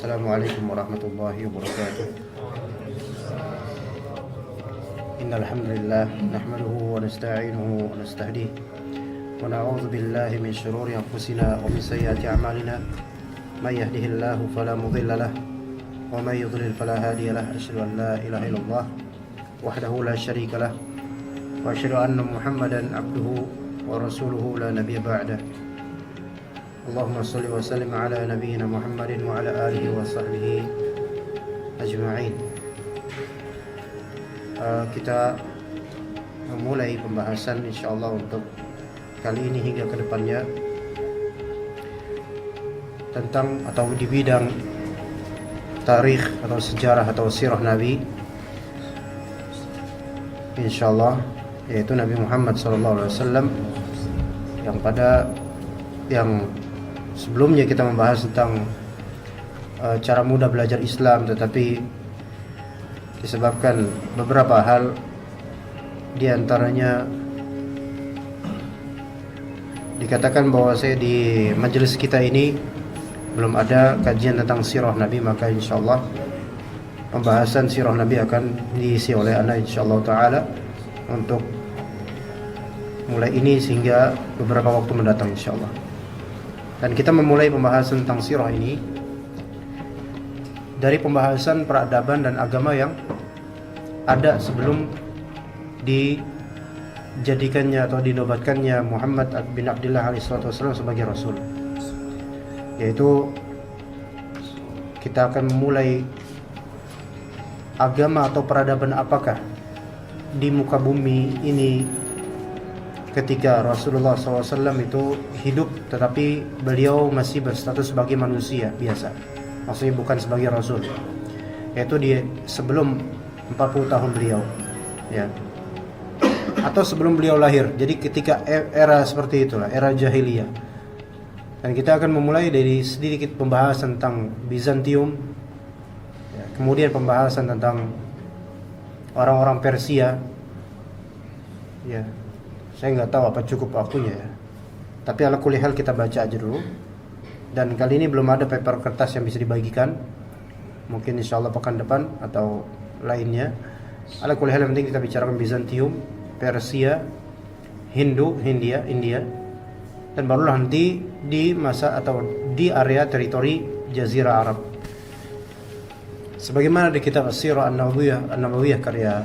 Assalamualaikum warahmatullahi wabarakatuh. Innal hamdalillah nahmaduhu wa nasta'inuhu wa nastahdihi wa na'udzu billahi min shururi anfusina wa min sayyiati a'malina. May yahdihillahu fala mudilla lahu wa may yudlil fala hadiya lahu. Asyhadu an la ilaha illallah wahdahu la syarika lahu wa asyhadu anna Muhammadan abduhu wa rasuluhu la nabiyya ba'dahu. Allahumma salli wa sallim ala nabiyyina Muhammadin wa ala alihi wa sahbihi ajma'in. Kita memulai pembahasan insyaallah untuk kali ini hingga ke depannya tentang atau di bidang tarikh atau sejarah atau sirah Nabi insyaallah, yaitu Nabi Muhammad SAW, yang sebelumnya kita membahas tentang cara mudah belajar Islam, tetapi disebabkan beberapa hal, di antaranya dikatakan bahwa di majelis kita ini belum ada kajian tentang sirah Nabi, maka insyaallah pembahasan sirah Nabi akan diisi oleh ana insyaallah taala untuk mulai ini sehingga beberapa waktu mendatang insyaallah. Dan kita memulai pembahasan tentang sirah ini dari pembahasan peradaban dan agama yang ada sebelum dijadikannya atau dinobatkannya Muhammad bin Abdullah alaihissalam sebagai Rasul. Yaitu kita akan memulai agama atau peradaban apakah di muka bumi ini ketika Rasulullah SAW itu hidup, tetapi beliau masih berstatus sebagai manusia biasa, maksudnya bukan sebagai Rasul, yaitu sebelum 40 tahun beliau, ya, atau sebelum beliau lahir. Jadi ketika era seperti itulah, era jahiliyah. Dan kita akan memulai dari sedikit pembahasan tentang Bizantium, ya, kemudian pembahasan tentang orang-orang Persia, ya. Saya nggak tahu apa cukup waktunya ya. Tapi ala kulli hal kita baca aja dulu. Dan kali ini belum ada paper kertas yang bisa dibagikan. Mungkin insyaallah pekan depan atau lainnya. Ala kulli hal yang penting kita bicarakan Bizantium, Persia, India. Dan barulah nanti di masa atau di area teritori Jazirah Arab. Sebagaimana di kitab As-Sirah An-Nabawiyah karya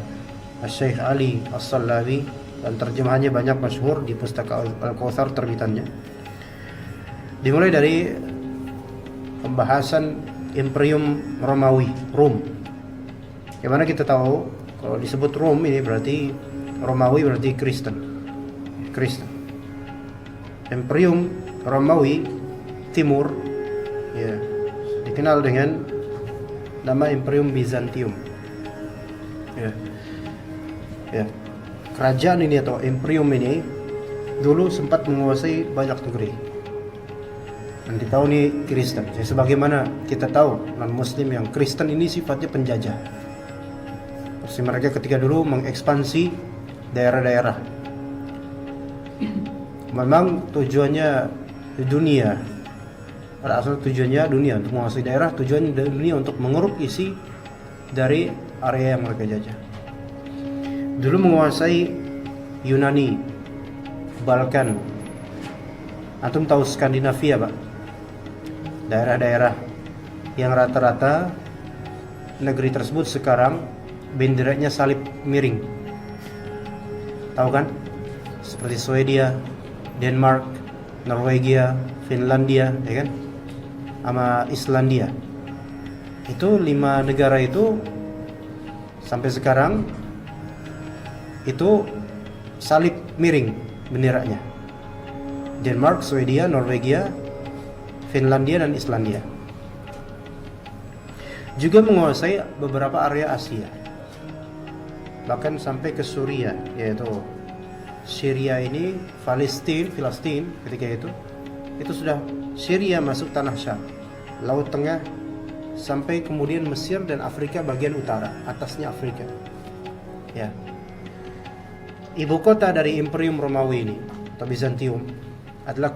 Syekh Ali As-Sallabi, dan terjemahannya banyak masyhur di Pustaka Al-Kautsar terbitannya. Dimulai dari pembahasan Imperium Romawi, Rom. Yang mana kita tahu kalau disebut Rom ini berarti Romawi berarti Kristen. Imperium Romawi Timur, ya, dikenal dengan nama Imperium Bizantium. Ya. Kerajaan ini atau imperium ini dulu sempat menguasai banyak negeri. Dan kita tahu ini Kristen. Jadi sebagaimana kita tahu non-Muslim yang Kristen ini sifatnya penjajah. Terus mereka ketika dulu mengekspansi daerah-daerah. Memang tujuannya dunia. Pada asal tujuannya dunia untuk menguasai daerah, tujuannya dunia untuk mengeruk isi dari area yang mereka jajah. Dulu menguasai Yunani, Balkan. Antum tahu Skandinavia, Pak? Daerah-daerah yang rata-rata negeri tersebut sekarang benderanya salib miring. Tahu kan? Seperti Swedia, Denmark, Norwegia, Finlandia, ya kan? Sama Islandia. Itu 5 negara itu sampai sekarang itu salib miring benderanya. Denmark, Swedia, Norwegia, Finlandia, dan Islandia. Juga menguasai beberapa area Asia. Bahkan sampai ke Suriah, yaitu Syria ini, Filistin ketika itu sudah Syria masuk tanah Syam, Laut Tengah, sampai kemudian Mesir dan Afrika bagian utara, atasnya Afrika. Ya. Ibu kota dari Imperium Romawi ini atau Bizantium adalah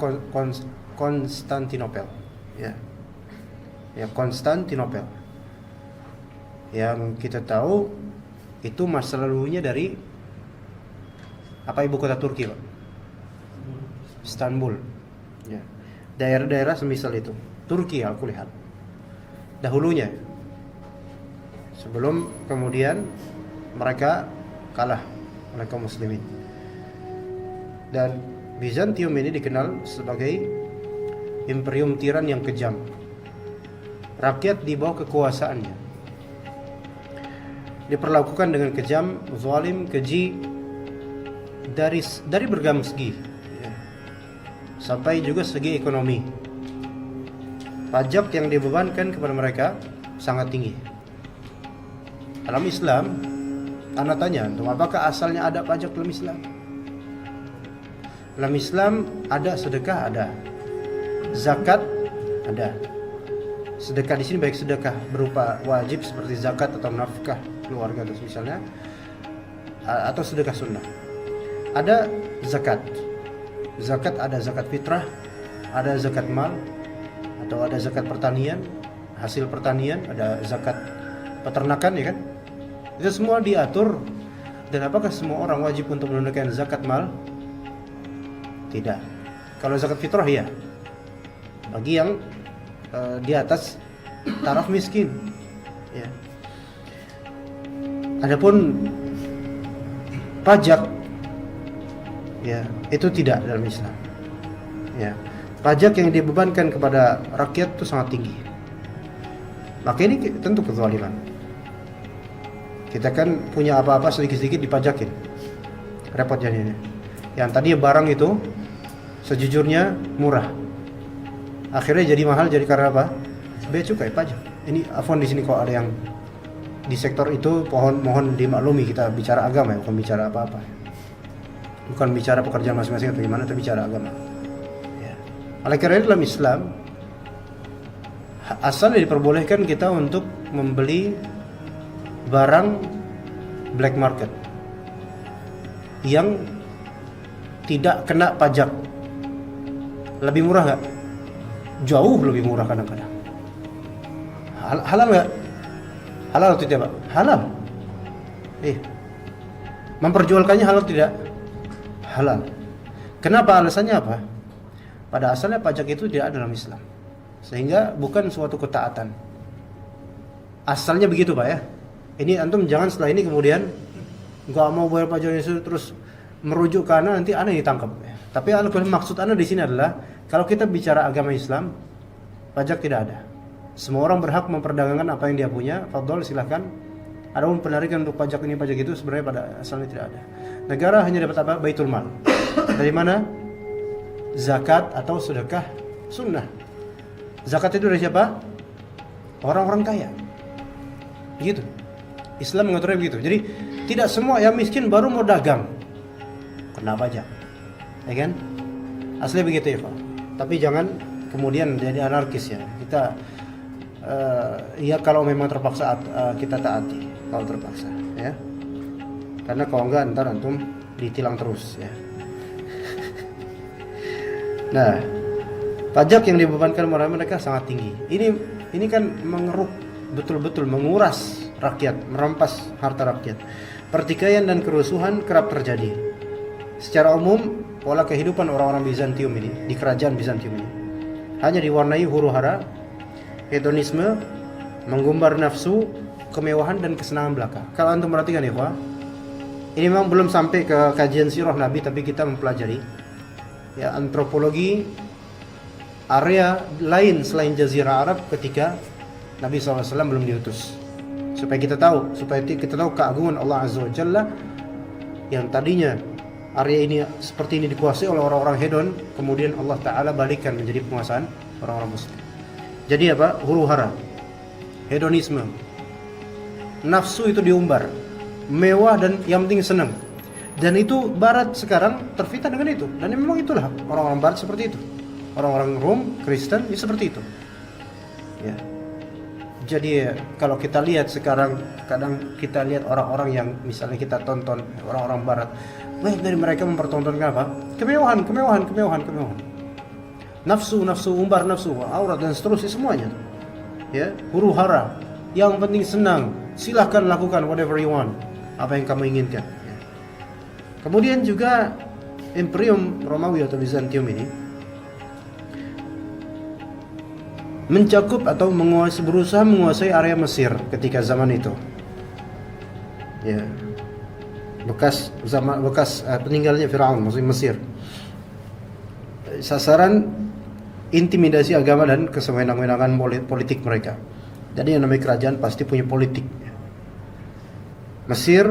Konstantinopel, ya. ya Konstantinopel, yang kita tahu itu masa lalunya dari apa ibu kota Turki, Pak? Istanbul. Ya. Daerah-daerah semisal itu. Turki aku lihat. Dahulunya. Sebelum kemudian mereka kalah oleh kaum muslimin. Dan Bizantium ini dikenal sebagai imperium tiran yang kejam. Rakyat di bawah kekuasaannya diperlakukan dengan kejam, zalim, keji dari beragam segi, ya. Sampai juga segi ekonomi. Pajak yang dibebankan kepada mereka sangat tinggi. Dalam Islam, Anda tanya, apakah asalnya ada pajak dalam Islam? Dalam Islam ada sedekah, ada zakat, ada. Sedekah di sini baik sedekah berupa wajib seperti zakat atau nafkah keluarga atau misalnya, atau sedekah sunnah. Ada zakat. Zakat ada zakat fitrah, ada zakat mal, atau ada zakat pertanian, hasil pertanian, ada zakat peternakan, ya kan? Itu semua diatur. Dan apakah semua orang wajib untuk menunaikan zakat mal? Tidak. Kalau zakat fitrah ya, bagi yang di atas taraf miskin, ya. Adapun pajak, ya, itu tidak dalam Islam, ya. Pajak yang dibebankan kepada rakyat itu sangat tinggi. Maka ini tentu kezaliman. Kita kan punya apa-apa sedikit-sedikit dipajakin, repot jadinya. Yang tadi barang itu sejujurnya murah, akhirnya jadi mahal, jadi karena apa? Bea cukai, pajak. Ini afwan di sini kok ada yang di sektor itu, mohon dimaklumi, kita bicara agama ya, bukan bicara apa-apa. Bukan bicara pekerjaan masing-masing atau gimana, tapi bicara agama. Ya. Oleh karena itu dalam Islam asalnya diperbolehkan kita untuk membeli barang black market yang tidak kena pajak. Lebih murah nggak? Jauh lebih murah kadang-kadang. Halal nggak? Halal atau tidak, Pak? Halal. Memperjualkannya halal tidak? Halal. Kenapa? Alasannya apa? Pada asalnya pajak itu tidak ada dalam Islam, sehingga bukan suatu ketaatan. Asalnya begitu, Pak, ya. Ini antum jangan setelah ini kemudian nggak mau bayar pajak itu terus merujuk ke ana, nanti ana ditangkap. Tapi maksud ana di sini adalah kalau kita bicara agama Islam, pajak tidak ada. Semua orang berhak memperdagangkan apa yang dia punya. Fadhol, silahkan. Adapun penarikan untuk pajak ini pajak itu sebenarnya pada asalnya tidak ada. Negara hanya dapat apa? Baitul mal. Dari mana? Zakat atau sedekah sunnah. Zakat itu dari siapa? Orang-orang kaya. Begitu. Islam mengaturnya begitu. Jadi tidak semua yang miskin baru mau dagang kena pajak, ya kan? Asli begitu ya, Pak. Tapi jangan kemudian jadi anarkis, ya. Kita ya kalau memang terpaksa kita taati kalau terpaksa, ya. Karena kalau enggak ntar antum ditilang terus, ya. Nah, pajak yang dibebankan mereka sangat tinggi. Ini kan mengeruk betul-betul, menguras rakyat, merampas harta rakyat. Pertikaian dan kerusuhan kerap terjadi. Secara umum, pola kehidupan orang-orang Bizantium ini, di kerajaan Bizantium ini, hanya diwarnai huru-hara, hedonisme, menggumbar nafsu, kemewahan dan kesenangan belaka. Kalau antum perhatikan ya, Pak, ini memang belum sampai ke kajian sirah Nabi, tapi kita mempelajari ya antropologi area lain selain Jazirah Arab ketika Nabi SAW belum diutus. Supaya kita tahu keagungan Allah Azza wa Jalla, yang tadinya area ini seperti ini dikuasai oleh orang-orang hedon, kemudian Allah Ta'ala balikkan menjadi penguasaan orang-orang muslim. Jadi apa? Huru-hara, hedonisme, nafsu itu diumbar, mewah dan yang penting senang. Dan itu Barat sekarang terfitnah dengan itu. Dan memang itulah orang-orang Barat seperti itu. Orang-orang Rom, Kristen itu seperti itu. Ya. Jadi kalau kita lihat sekarang, kadang kita lihat orang-orang yang misalnya kita tonton, orang-orang Barat, banyak dari mereka mempertontonkan apa? Kemewahan. Nafsu, umbar nafsu, aurat dan seterusnya semuanya. ya, huru hara. Yang penting senang, silahkan lakukan whatever you want, apa yang kamu inginkan. Ya. Kemudian juga Imperium Romawi atau Bizantium ini mencakup atau berusaha menguasai area Mesir ketika zaman itu. Ya. Bekas peninggalnya Firaun, maksudnya Mesir. Sasaran intimidasi agama dan kesewenang-wenangan politik mereka. Jadi yang namanya kerajaan pasti punya politik. Mesir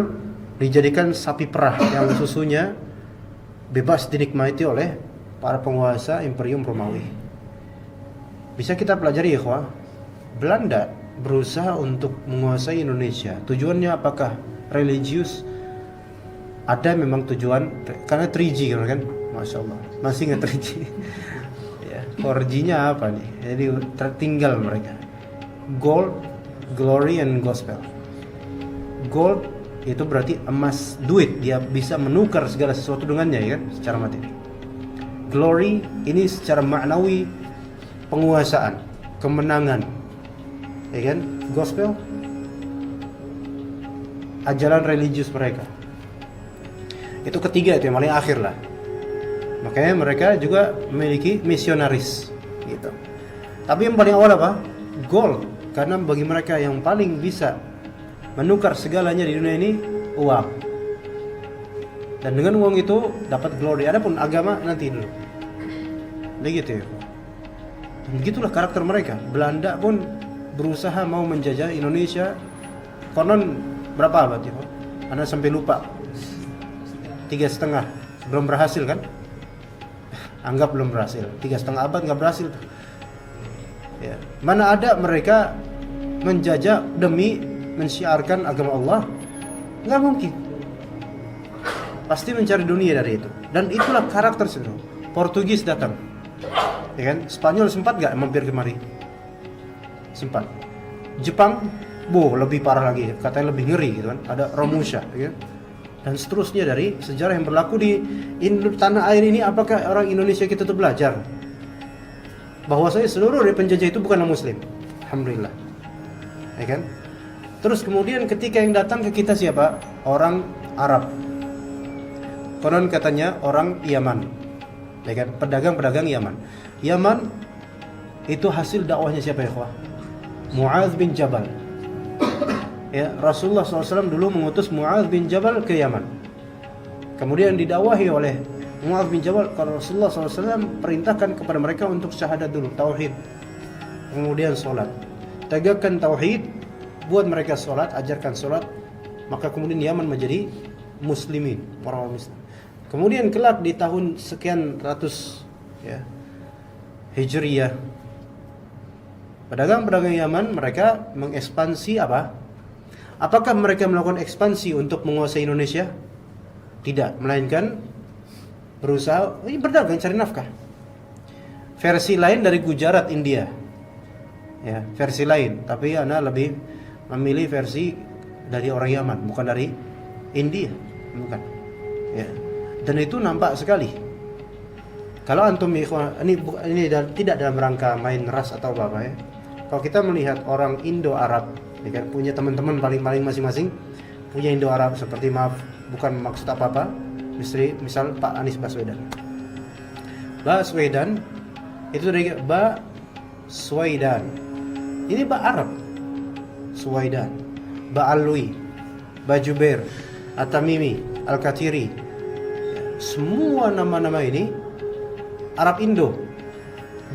dijadikan sapi perah yang susunya bebas dinikmati oleh para penguasa Imperium Romawi. Bisa kita pelajari ya, Belanda berusaha untuk menguasai Indonesia. Tujuannya apakah religius? Ada memang tujuan, karena 3G kan, Masya Allah, masih nggak 3G. Ya, 4G-nya apa nih? Jadi tertinggal mereka. Gold, glory, and gospel. Gold itu berarti emas, duit, dia bisa menukar segala sesuatu dengannya, ya kan, secara materi. Glory ini secara maknawi, penguasaan, kemenangan, ya kan. Gospel, ajaran religius mereka. Itu ketiga, itu yang paling akhir lah. Makanya mereka juga memiliki misionaris gitu. Tapi yang paling awal apa? Gold, karena bagi mereka yang paling bisa menukar segalanya di dunia ini uang. Dan dengan uang itu dapat glory. Adapun agama nanti dulu. Begitu ya. Dan begitulah karakter mereka. Belanda pun berusaha mau menjajah Indonesia. Konon berapa abad ya? Anda sampai lupa. 3,5 belum berhasil kan? Anggap belum berhasil. 3,5 abad nggak berhasil. Ya. Mana ada mereka menjajah demi mensyiarkan agama Allah? Nggak mungkin. Pasti mencari dunia dari itu. Dan itulah karakter itu. Portugis datang, ya kan? Spanyol sempat nggak mampir kemari? Sempat. Jepang, lebih parah lagi. Katanya lebih ngeri gitu kan? Ada Romusha, ya. Dan seterusnya dari sejarah yang berlaku di tanah air ini. Apakah orang Indonesia kita tuh belajar bahwasanya seluruh dari penjajah itu bukanlah Muslim? Alhamdulillah, ya kan? Terus kemudian ketika yang datang ke kita siapa? Orang Arab. Konon katanya orang Yaman, ya kan? Pedagang-pedagang Yaman. Yaman itu hasil dakwahnya siapa ya, Mu'adz bin Jabal. Ya, Rasulullah SAW dulu mengutus Mu'adz bin Jabal ke Yaman. Kemudian didakwahi oleh Mu'adz bin Jabal, kalau Rasulullah SAW perintahkan kepada mereka untuk syahadat dulu, tauhid. Kemudian sholat. Tegakkan tauhid, buat mereka sholat, ajarkan sholat. Maka kemudian Yaman menjadi muslimin, orang Muslim. Kemudian kelak di tahun sekian ratus, ya, Hijriyah, pedagang-pedagang Yaman mereka mengekspansi apa? Apakah mereka melakukan ekspansi untuk menguasai Indonesia? Tidak, melainkan berusaha berdagang, cari nafkah. Versi lain dari Gujarat, India. Ya, versi lain, tapi ana lebih memilih versi dari orang Yaman, bukan dari India, bukan. Ya. Dan itu nampak sekali. Kalau antum ikhwan, ini tidak dalam rangka main ras atau apa ya. Kalau kita melihat orang Indo-Arab, ya kan, punya teman-teman paling-paling masing-masing punya Indo-Arab, seperti, maaf, bukan maksud apa-apa, misal Pak Anies Baswedan. Baswedan itu dari Baswedan. Ini Ba Arab. Suwaidan, Ba Alwi, Ba Jubair, At-Tamimi, Al-Katiri. Semua nama-nama ini Arab Indo.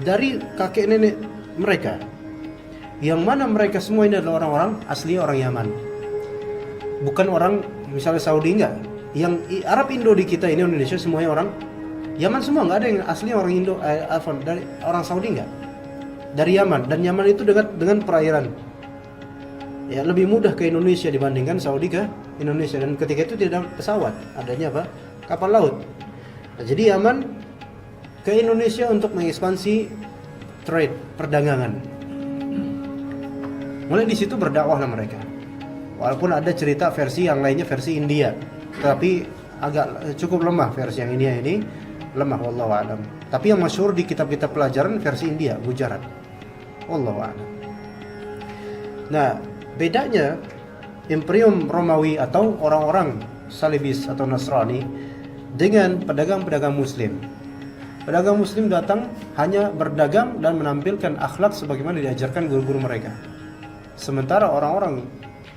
Dari kakek nenek mereka. Yang mana mereka semua ini adalah orang-orang asli orang Yaman. Bukan orang misalnya Saudi, enggak. Yang Arab Indo di kita ini Indonesia semuanya orang Yaman semua, enggak ada yang asli orang Indo dari orang Saudi, enggak. Dari Yaman, dan Yaman itu dekat dengan perairan. Ya, lebih mudah ke Indonesia dibandingkan Saudi ke Indonesia, dan ketika itu tidak ada pesawat, adanya apa? Kapal laut. Nah, jadi Yaman ke Indonesia untuk mengekspansi trade, perdagangan. Mulai di situ berdakwahlah mereka. Walaupun ada cerita versi yang lainnya, versi India, tapi agak cukup lemah versi yang India ini, lemah, wallahu a'lam. Tapi yang masyhur di kitab-kitab pelajaran versi India, Gujarat. Wallahu a'lam. Nah, bedanya Imperium Romawi atau orang-orang Salibis atau Nasrani dengan pedagang-pedagang Muslim. Pedagang Muslim datang hanya berdagang dan menampilkan akhlak sebagaimana diajarkan guru-guru mereka. Sementara orang-orang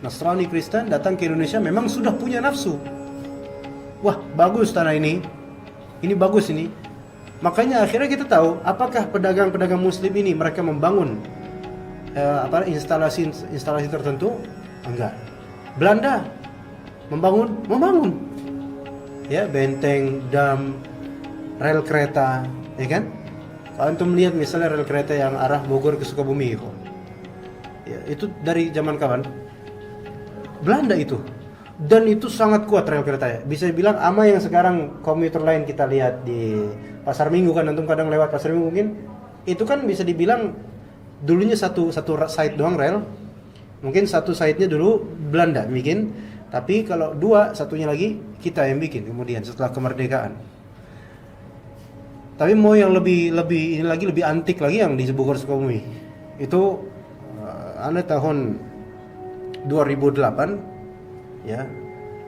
Nasrani Kristen datang ke Indonesia memang sudah punya nafsu. Wah, bagus tanah ini bagus ini. Makanya akhirnya kita tahu apakah pedagang-pedagang Muslim ini mereka membangun instalasi tertentu? Enggak. Belanda membangun, ya, benteng, dam, rel kereta, ya kan? Kalau antum melihat misalnya rel kereta yang arah Bogor ke Sukabumi itu, ya, itu dari zaman kapan? Belanda itu. Dan itu sangat kuat rel kereta. Bisa dibilang ama yang sekarang komuter lain kita lihat di Pasar Minggu kan, antum kadang lewat Pasar Minggu mungkin, itu kan bisa dibilang dulunya satu side doang rel. Mungkin satu side-nya dulu Belanda bikin, tapi kalau dua, satunya lagi kita yang bikin kemudian setelah kemerdekaan. Tapi mau yang lebih antik lagi yang di Bogor Sukabumi. Itu tahun 2008 ya.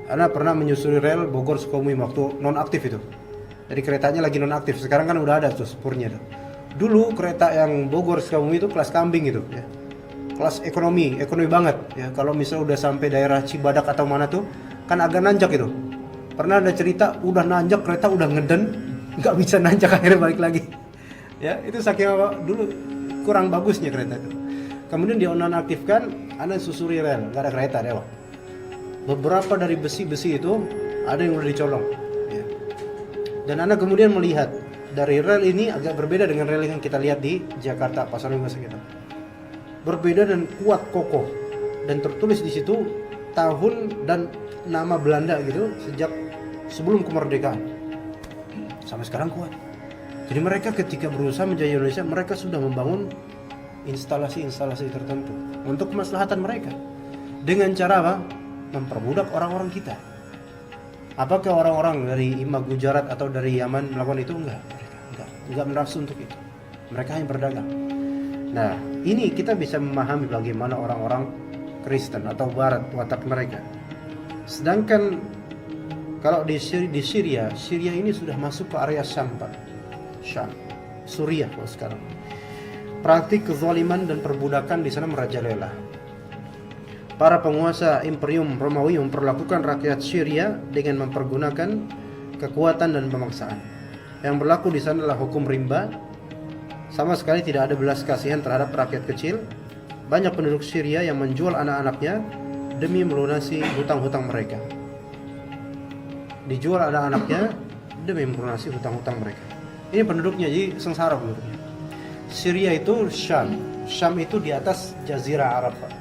Ana pernah menyusuri rel Bogor Sukabumi waktu non aktif itu. Jadi keretanya lagi non aktif. Sekarang kan udah ada tuh spurnya tuh. Dulu kereta yang Bogor Sukabumi itu kelas kambing itu ya. Kelas ekonomi banget ya. Kalau misalnya udah sampai daerah Cibadak atau mana tuh kan agak nanjak itu. Pernah ada cerita udah nanjak kereta udah ngeden, nggak bisa nanjak akhirnya balik lagi. Ya, itu saking dulu kurang bagusnya kereta itu. Kemudian dinonaktifkan, Anda susuri rel, nggak ada kereta deh. Beberapa dari besi-besi itu ada yang udah dicolong. Ya. Dan Anda kemudian melihat dari rel ini agak berbeda dengan rel yang kita lihat di Jakarta Pasar Minggu sekitar. Berbeda dan kuat kokoh, dan tertulis di situ tahun dan nama Belanda gitu sejak sebelum kemerdekaan sampai sekarang kuat. Jadi mereka ketika berusaha menjajah Indonesia, mereka sudah membangun instalasi-instalasi tertentu untuk kemaslahatan mereka dengan cara apa? Memperbudak orang-orang kita. Apakah orang-orang dari Ima Gujarat atau dari Yaman melakukan itu? Enggak menafsu untuk itu. Mereka hanya berdagang. Nah, ini kita bisa memahami bagaimana orang-orang Kristen atau Barat watak mereka. Sedangkan kalau di Syria ini sudah masuk ke area Syam, Suriah kalau sekarang. Praktik kezaliman dan perbudakan di sana merajalela. Para penguasa Imperium Romawi memperlakukan rakyat Syria dengan mempergunakan kekuatan dan pemaksaan. Yang berlaku di sana adalah hukum rimba. Sama sekali tidak ada belas kasihan terhadap rakyat kecil. Banyak penduduk Syria yang menjual anak-anaknya demi melunasi hutang-hutang mereka. Dijual anak-anaknya demi melunasi hutang-hutang mereka. Ini penduduknya, jadi sengsara penduduknya. Syria itu Syam. Syam itu di atas Jazirah Arab, Pak.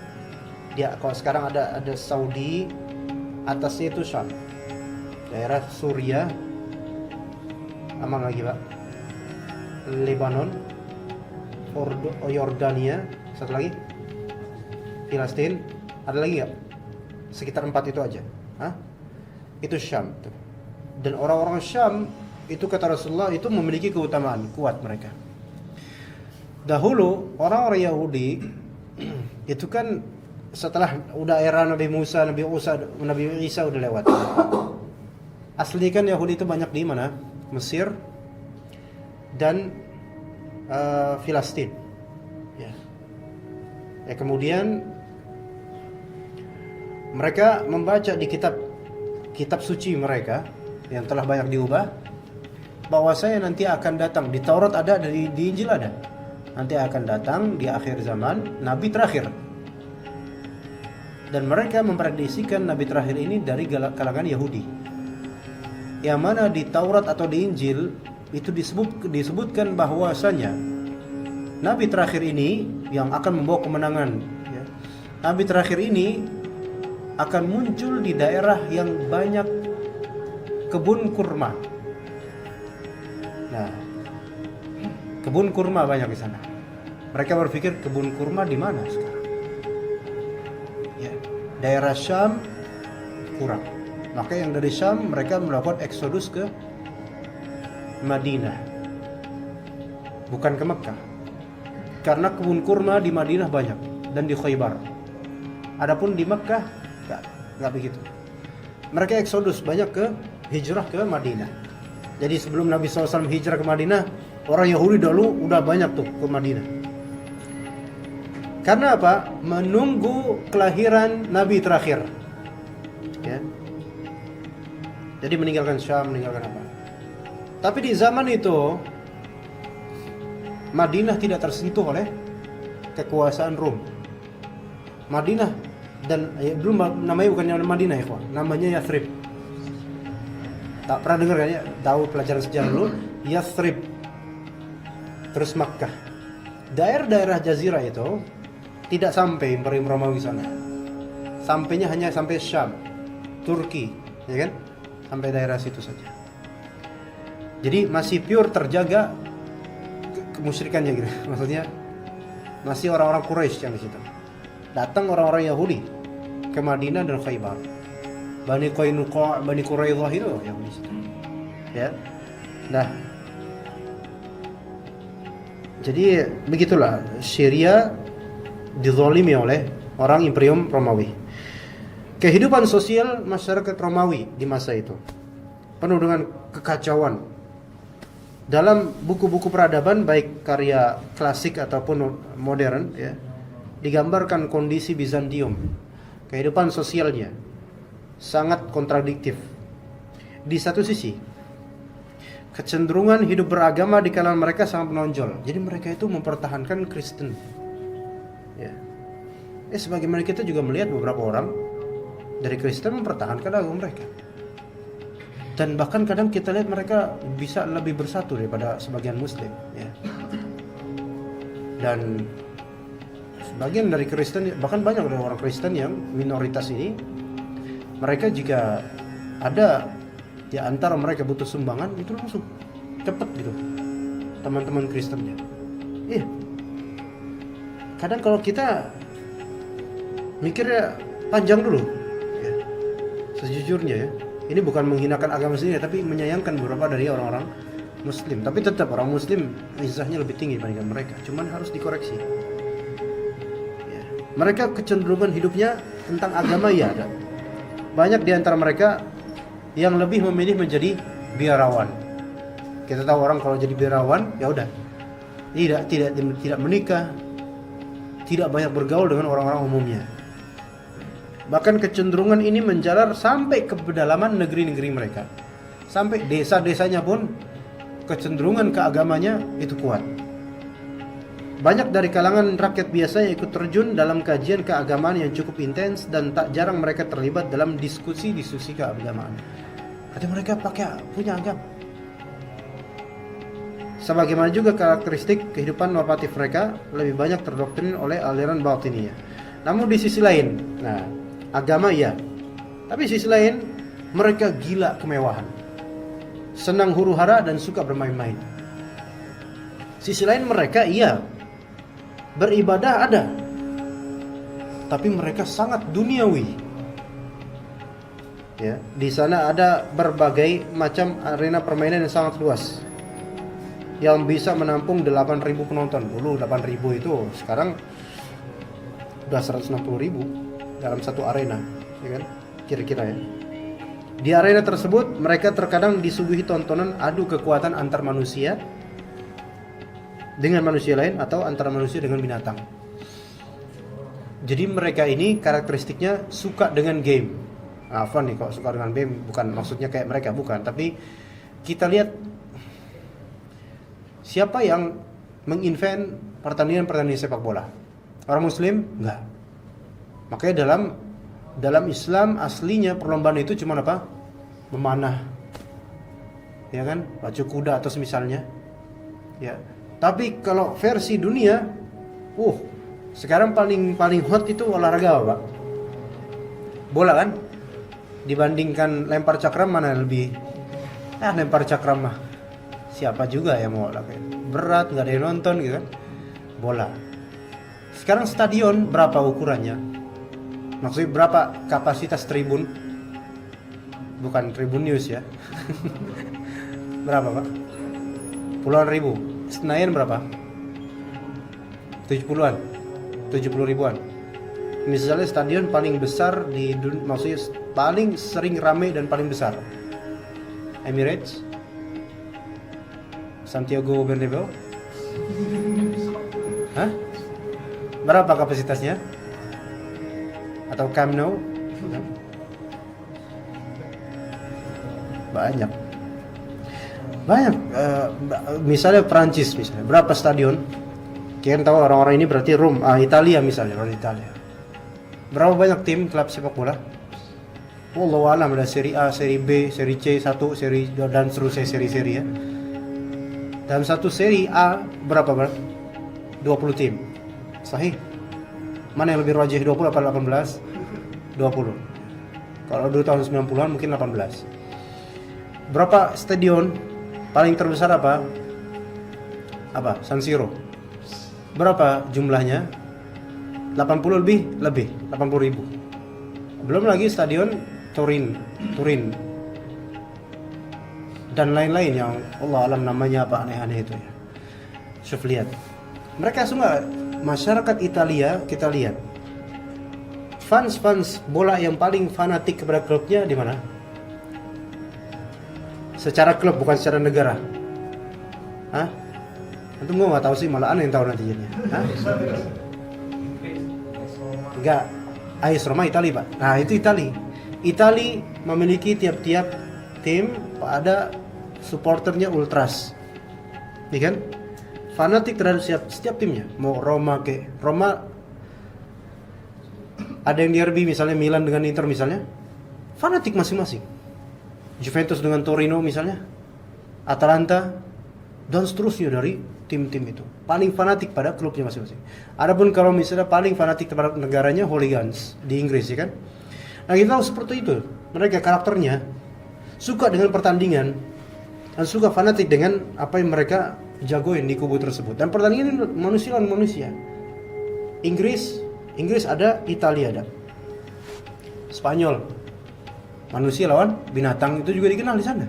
Dia kalau sekarang ada Saudi, atasnya itu Syam. Daerah Suriah, aman lagi, Pak. Lebanon, Yordania, satu lagi Palestina, ada lagi nggak? Sekitar 4 itu aja. Itu Syam. Dan orang-orang Syam itu kata Rasulullah itu memiliki keutamaan kuat mereka. Dahulu orang-orang Yahudi itu kan setelah udah era Nabi Musa, Nabi Isa udah lewat. Asli kan Yahudi itu banyak di mana? Mesir dan Palestina. Ya, kemudian mereka membaca di kitab suci mereka yang telah banyak diubah, bahwasanya nanti akan datang, di Taurat ada, di Injil ada, nanti akan datang di akhir zaman nabi terakhir. Dan mereka memprediksikan nabi terakhir ini dari kalangan Yahudi, yang mana di Taurat atau di Injil itu disebutkan bahwasanya nabi terakhir ini yang akan membawa kemenangan, ya, nabi terakhir ini akan muncul di daerah yang banyak kebun kurma. Nah, kebun kurma banyak di sana. Mereka berpikir kebun kurma di mana sekarang? Ya, daerah Syam kurang. Maka yang dari Syam mereka melakukan eksodus ke Madinah, bukan ke Mekah. Karena kebun kurma di Madinah banyak dan di Khaybar. Adapun di Mekah nggak begitu. Mereka eksodus banyak ke hijrah ke Madinah. Jadi sebelum Nabi SAW hijrah ke Madinah, orang Yahudi dulu udah banyak tuh ke Madinah. Karena apa? Menunggu kelahiran Nabi terakhir. Ya. Jadi meninggalkan Syam, meninggalkan apa? Tapi di zaman itu Madinah tidak tersentuh oleh kekuasaan Rom. Madinah dan dulu namanya bukan Madinah ya, namanya Yathrib. Tak pernah dengar kan ya? Tahu pelajaran sejarah dulu, Yathrib. Terus Makkah. Daerah-daerah Jazirah itu tidak sampai Imperium Romawi sana. Sampainya hanya sampai Syam, Turki, ya kan? Sampai daerah situ saja. Jadi masih pure terjaga kemusyrikannya gitu. Maksudnya masih orang-orang Quraisy yang di situ. Datang orang-orang Yahudi ke Madinah dan Khaybar. Bani Qainuqa, Bani Quraidah itu yang di situ. Ya. Nah. Jadi begitulah Syria dizalimi oleh orang Imperium Romawi. Kehidupan sosial masyarakat Romawi di masa itu penuh dengan kekacauan. Dalam buku-buku peradaban baik karya klasik ataupun modern ya, digambarkan kondisi Bizantium. Kehidupan sosialnya sangat kontradiktif. Di satu sisi, kecenderungan hidup beragama di kalangan mereka sangat menonjol. Jadi mereka itu mempertahankan Kristen. Ya. Sebagaimana kita juga melihat beberapa orang dari Kristen mempertahankan agama mereka. Dan bahkan kadang kita lihat mereka bisa lebih bersatu daripada sebagian Muslim. Ya. Dan sebagian dari Kristen, bahkan banyak dari orang Kristen yang minoritas ini, mereka jika ada di antara mereka butuh sumbangan, itu langsung cepet gitu teman-teman Kristennya. Iya. Kadang kalau kita mikirnya panjang dulu ya. Sejujurnya ya, ini bukan menghinakan agama sendiri, tapi menyayangkan beberapa dari orang-orang Muslim. Tapi tetap orang Muslim izahnya lebih tinggi dibandingkan mereka. Cuman harus dikoreksi ya. Mereka kecenderungan hidupnya tentang agama ya ada. Banyak di antara mereka yang lebih memilih menjadi biarawan. Kita tahu orang kalau jadi biarawan ya udah tidak menikah, tidak banyak bergaul dengan orang-orang umumnya. Bahkan kecenderungan ini menjalar sampai ke pedalaman negeri-negeri mereka. Sampai desa-desanya pun kecenderungan keagamanya itu kuat. Banyak dari kalangan rakyat biasa yang ikut terjun dalam kajian keagamaan yang cukup intens dan tak jarang mereka terlibat dalam diskusi-diskusi keagamaan. Berarti mereka punya agama. Sebagaimana juga karakteristik kehidupan normatif mereka lebih banyak terdoktrin oleh aliran batiniyah. Namun di sisi lain, agama ya, tapi sisi lain mereka gila kemewahan, senang huru-hara dan suka bermain-main. Sisi lain mereka iya, beribadah ada, tapi mereka sangat duniawi. Ya, di sana ada berbagai macam arena permainan yang sangat luas, yang bisa menampung 8.000 penonton. Dulu 8.000 itu, sekarang udah 160.000 dalam satu arena, ya kan? Kira-kira ya. Di arena tersebut mereka terkadang disuguhi tontonan adu kekuatan antar manusia dengan manusia lain atau antara manusia dengan binatang. Jadi mereka ini karakteristiknya suka dengan game. Afwan nih kalau suka dengan game, bukan maksudnya kayak mereka, bukan. Tapi kita lihat siapa yang menginvent pertandingan sepak bola? Orang Muslim? Enggak. Makanya dalam Islam aslinya perlombaan itu cuma apa? Memanah. Ya kan? Pacu kuda atau semisalnya. Ya. Tapi kalau versi dunia, sekarang paling hot itu olahraga apa, Pak? Bola kan? Dibandingkan lempar cakram mana lebih? Lempar cakram mah siapa juga yang mau olahraga? Berat, nggak ada yang nonton gitu kan? Bola. Sekarang stadion berapa ukurannya? Maksudnya berapa kapasitas tribun? Bukan Tribun News ya. Berapa, Pak? Puluhan ribu. Senayan berapa? 70 ribuan. Misalnya stadion paling besar di dunia, maksudnya paling sering ramai dan paling besar. Emirates, Santiago Bernabeu. Hah? Berapa kapasitasnya? Atau Camp Nou? Banyak. Misalnya Prancis misalnya, berapa stadion? Kalian tahu orang-orang ini berarti Italia misalnya, orang Italia. Berapa banyak tim klub sepak bola? Wallahu alam, ada seri A, seri B, seri C, 1, seri 2 dan seterusnya seri-seri ya. Dalam satu seri A berapa? 20 tim. Sahih. Mana yang lebih rajih, 20 atau 18? 20. Kalau dulu tahun 90-an mungkin 18. Berapa stadion? Paling terbesar apa? San Siro. Berapa jumlahnya? 80 lebih 80 ribu. Belum lagi stadion Turin dan lain-lain yang Allah alam namanya apa aneh-aneh itu ya. Syuf lihat. Mereka semua masyarakat Italia, kita lihat. Fans bola yang paling fanatik kepada klubnya di mana? Secara klub, bukan secara negara. Hah? Itu gue nggak tahu sih, malah aneh yang tahu nanti jadinya. Hah? Enggak. AS Roma Itali, Pak. Nah, itu Itali memiliki tiap-tiap tim ada supporternya ultras. Nih kan? Fanatik terhadap setiap timnya. Mau Roma ada yang derby misalnya Milan dengan Inter misalnya. Fanatik masing-masing. Juventus dengan Torino misalnya. Atalanta dan seterusnya dari tim-tim itu. Paling fanatik pada klubnya masing-masing. Adapun kalau misalnya paling fanatik terhadap negaranya hooligans di Inggris ya kan. Nah, kita tahu seperti itu. Mereka karakternya suka dengan pertandingan dan suka fanatik dengan apa yang mereka jagoin di kubu tersebut. Dan pertandingan ini manusia lawan manusia. Inggris ada, Italia ada. Spanyol manusia lawan binatang, itu juga dikenal di sana.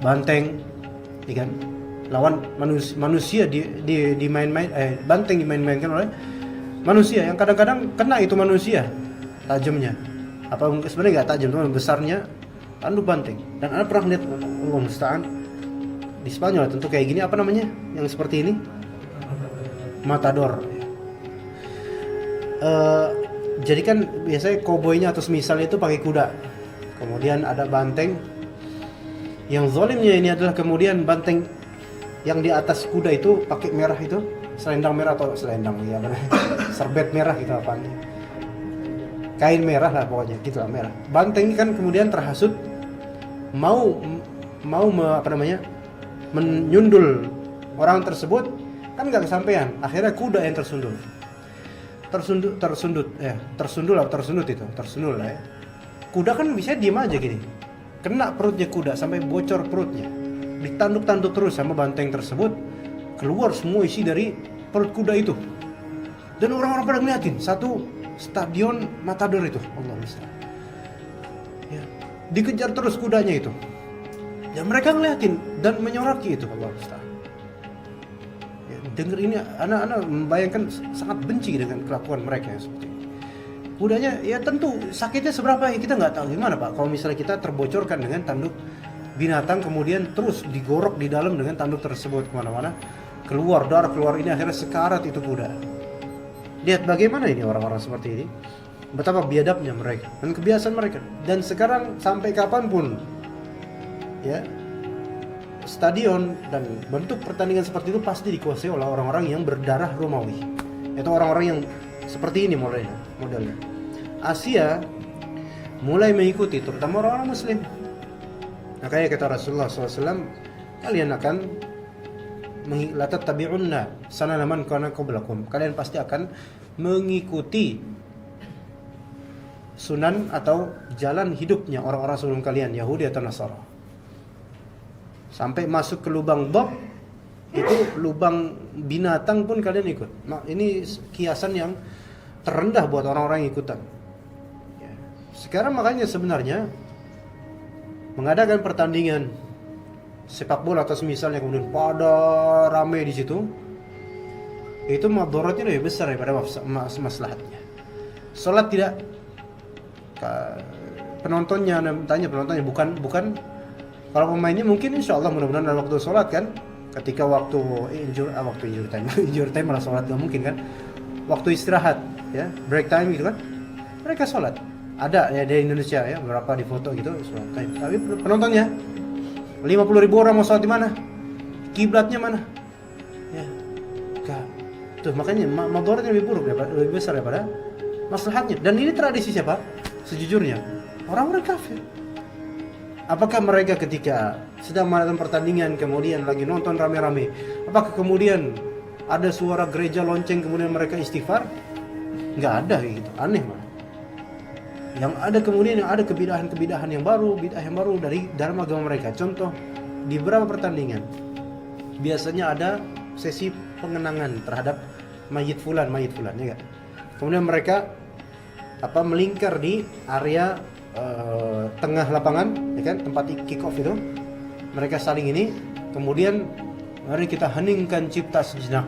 Banteng, ya kan? Lawan manusia banteng dimain-mainkan oleh manusia yang kadang-kadang kena itu manusia tajamnya. Apa sebenarnya nggak tajam, cuma besarnya tanduk banteng. Dan Anda pernah lihat Allah musta'an di Spanyol tentu kayak gini, apa namanya yang seperti ini? Matador. Jadi kan biasanya koboi-nya atau semisalnya itu pakai kuda. Kemudian ada banteng. Yang zalimnya ini adalah kemudian banteng yang di atas kuda itu pakai merah itu, selendang merah atau selendang ya, serbet merah gitu apanya. Kain merah lah pokoknya, gitu lah merah. Banteng ini kan kemudian terhasut mau menyundul orang tersebut, kan nggak kesampaian. Akhirnya kuda yang tersundul lah ya. Kuda kan bisa diem aja gini, kena perutnya kuda sampai bocor perutnya, ditanduk-tanduk terus sama banteng tersebut, keluar semua isi dari perut kuda itu. Dan orang-orang pada ngeliatin satu stadion Matador itu, Allah musta'an ya, dikejar terus kudanya itu, dan mereka ngeliatin dan menyoraki itu, Allah musta'an ya. Dengar ini, anak-anak membayangkan sangat benci dengan kelakuan mereka yang seperti ini. Kudanya ya tentu sakitnya seberapa ya kita nggak tahu. Gimana Pak kalau misalnya kita terbocorkan dengan tanduk binatang, kemudian terus digorok di dalam dengan tanduk tersebut kemana-mana, keluar darah, keluar ini, akhirnya sekarat itu kuda. Lihat bagaimana ini orang-orang seperti ini, betapa biadabnya mereka dan kebiasaan mereka. Dan sekarang sampai kapanpun ya, stadion dan bentuk pertandingan seperti itu pasti dikuasai oleh orang-orang yang berdarah Romawi, yaitu orang-orang yang seperti ini modelnya. Asia mulai mengikuti, terutama orang-orang Muslim. Makanya kata Rasulullah SAW, kalian akan la tattabi'unna sanana man kana qablakum. Kalian pasti akan mengikuti sunan atau jalan hidupnya orang-orang sebelum kalian, Yahudi atau Nasara. Sampai masuk ke lubang bab, itu lubang binatang pun kalian ikut. Nah, ini kiasan yang terendah buat orang-orang yang ikutan. Sekarang makanya sebenarnya mengadakan pertandingan sepak bola atau semisalnya kemudian pada ramai di situ, itu madharatnya lebih besar daripada maslahatnya. Sholat tidak. Penontonnya bukan kalau pemainnya mungkin insya Allah mudah-mudahan dalam waktu sholat kan, ketika waktu injury time injury time malah sholat nggak mungkin kan, waktu istirahat ya, break time gitu kan, mereka sholat. Ada ya di Indonesia ya beberapa di foto gitu sholat time, tapi penontonnya 50.000 orang mau sholat di mana, kiblatnya mana ya gak. Tuh makanya madharatnya lebih besar daripada maslahatnya. Dan ini tradisi siapa sejujurnya? Orang-orang kafir. Apakah mereka ketika sedang mengadakan pertandingan kemudian lagi nonton rame-rame, apakah kemudian ada suara gereja lonceng kemudian mereka istighfar? Nggak ada gitu, aneh malah. Yang ada kemudian yang ada kebidahan yang baru, bidah yang baru dari dalam agama mereka. Contoh di beberapa pertandingan biasanya ada sesi pengenangan terhadap mayit fulan ya gak? Kemudian mereka melingkar di area tengah lapangan ya kan, tempat kick off itu, mereka saling ini, kemudian mari kita heningkan cipta sejenak.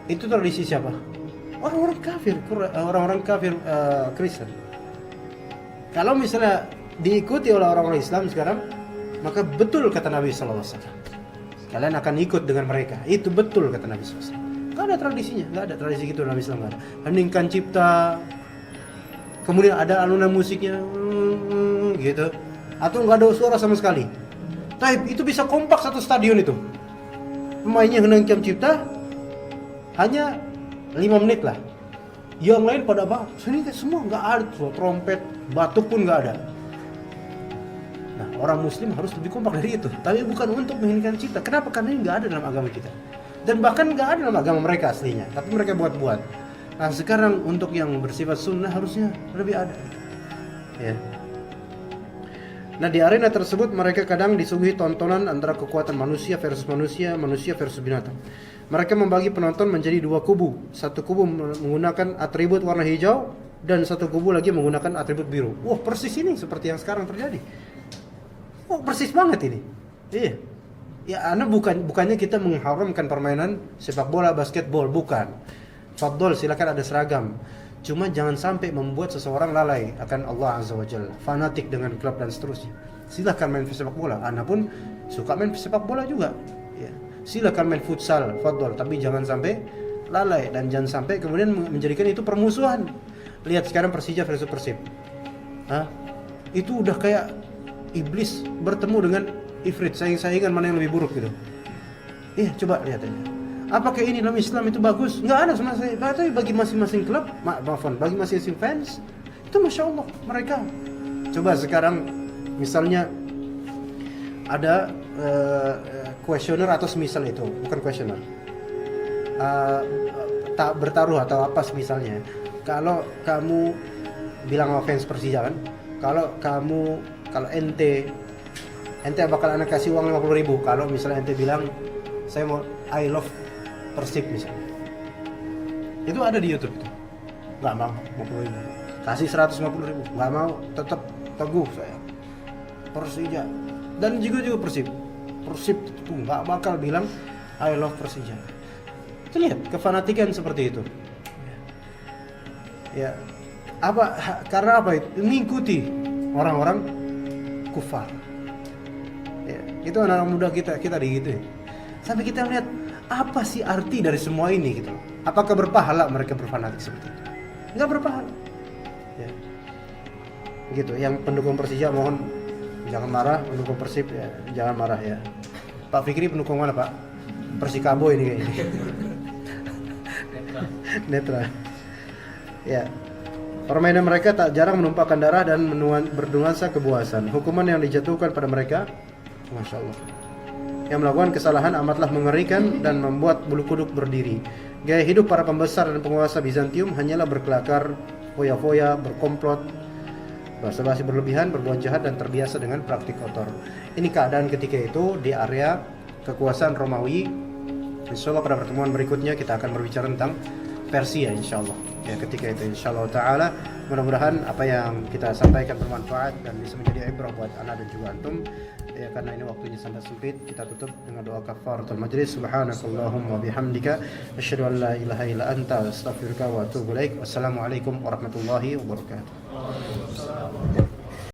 Itu tradisi siapa? Orang-orang kafir Kristen. Kalau misalnya diikuti oleh orang-orang Islam sekarang, maka betul kata Nabi SAW, kalian akan ikut dengan mereka. Itu betul kata Nabi SAW. Gak ada tradisinya, gak ada tradisi gitu dalam Islam, gak ada. Heningkan cipta, kemudian ada alunan musiknya gitu, atau nggak ada suara sama sekali. Tapi itu bisa kompak satu stadion itu. Pemainnya heningkan cipta hanya 5 menit lah. Yang lain pada sini semua nggak ada suara trompet, batuk pun nggak ada. Nah, orang Muslim harus lebih kompak dari itu. Tapi bukan untuk menghinakan cipta. Kenapa? Karena ini nggak ada dalam agama kita. Dan bahkan nggak ada dalam agama mereka aslinya. Tapi mereka buat-buat. Nah, sekarang untuk yang bersifat sunnah harusnya lebih ada. Ya. Nah, di arena tersebut mereka kadang disuguhi tontonan antara kekuatan manusia versus binatang. Mereka membagi penonton menjadi 2 kubu. Satu kubu menggunakan atribut warna hijau dan satu kubu lagi menggunakan atribut biru. Wah, persis ini seperti yang sekarang terjadi. Oh, persis banget ini. Iya. Ya, bukannya kita mengharamkan permainan sepak bola, basketball, bukan. Fadol, silakan ada seragam. Cuma jangan sampai membuat seseorang lalai akan Allah Azza wa Jalla, fanatik dengan klub dan seterusnya. Silakan main sepak bola. Anda pun suka main sepak bola juga. Ya. Silakan main futsal, fadol, tapi jangan sampai lalai dan jangan sampai kemudian menjadikan itu permusuhan. Lihat sekarang Persija versus Persib. Itu udah kayak iblis bertemu dengan ifrit, saing-saingan mana yang lebih buruk gitu. Coba lihat aja. Apakah ini dalam Islam itu bagus? Nggak ada sama sekali. Tapi bagi masing-masing klub, bagi masing-masing fans, itu Masya Allah mereka. Coba sekarang misalnya ada questioner atau semisal itu, bukan questioner, tak bertaruh atau apa misalnya. Kalau kamu bilang sama fans Persija kan, kalau ente bakal anak kasih uang 50.000. Kalau misalnya ente bilang saya mau I love Persib misalnya, itu ada di YouTube itu. Nggak mau 50.000, kasih 150.000, nggak mau, tetap teguh saya Persija. Dan juga Persib itu nggak bakal bilang I love Persija. Itu lihat kefanatikan seperti itu. Ya, karena apa itu? Mengikuti orang-orang kufar. Ya, itu anak-anak muda kita digituin. Sampai kita melihat apa sih arti dari semua ini gitu. Apakah berpahala mereka berfanatik seperti itu? Enggak berpahala. Ya. Gitu. Yang pendukung Persija mohon jangan marah, pendukung Persib ya jangan marah ya. Pak Fikri pendukung mana, Pak? Persikabo ini kayaknya. Netra. Ya. Permainan mereka tak jarang menumpahkan darah dan bernuansa kebuasan. Hukuman yang dijatuhkan pada mereka, Masya Allah, yang melakukan kesalahan amatlah mengerikan dan membuat bulu kuduk berdiri. Gaya hidup para pembesar dan penguasa Bizantium hanyalah berkelakar, foya-foya, berkomplot, basa-basi berlebihan, berbuat jahat dan terbiasa dengan praktik kotor. Ini keadaan ketika itu di area kekuasaan Romawi. Insyaallah pada pertemuan berikutnya kita akan berbicara tentang Persia insyaallah. ya ketika itu insyaallah taala. Mudah-mudahan apa yang kita sampaikan bermanfaat dan bisa menjadi ibrah buat anak dan juga antum. Ya, karena ini waktunya sangat sempit, kita tutup dengan doa kafaratul majlis. Subhanakallahumma bihamdika asyhadu an la ilaha illa anta astaghfiruka wa atubu ilaik. Wassalamualaikum warahmatullahi wabarakatuh.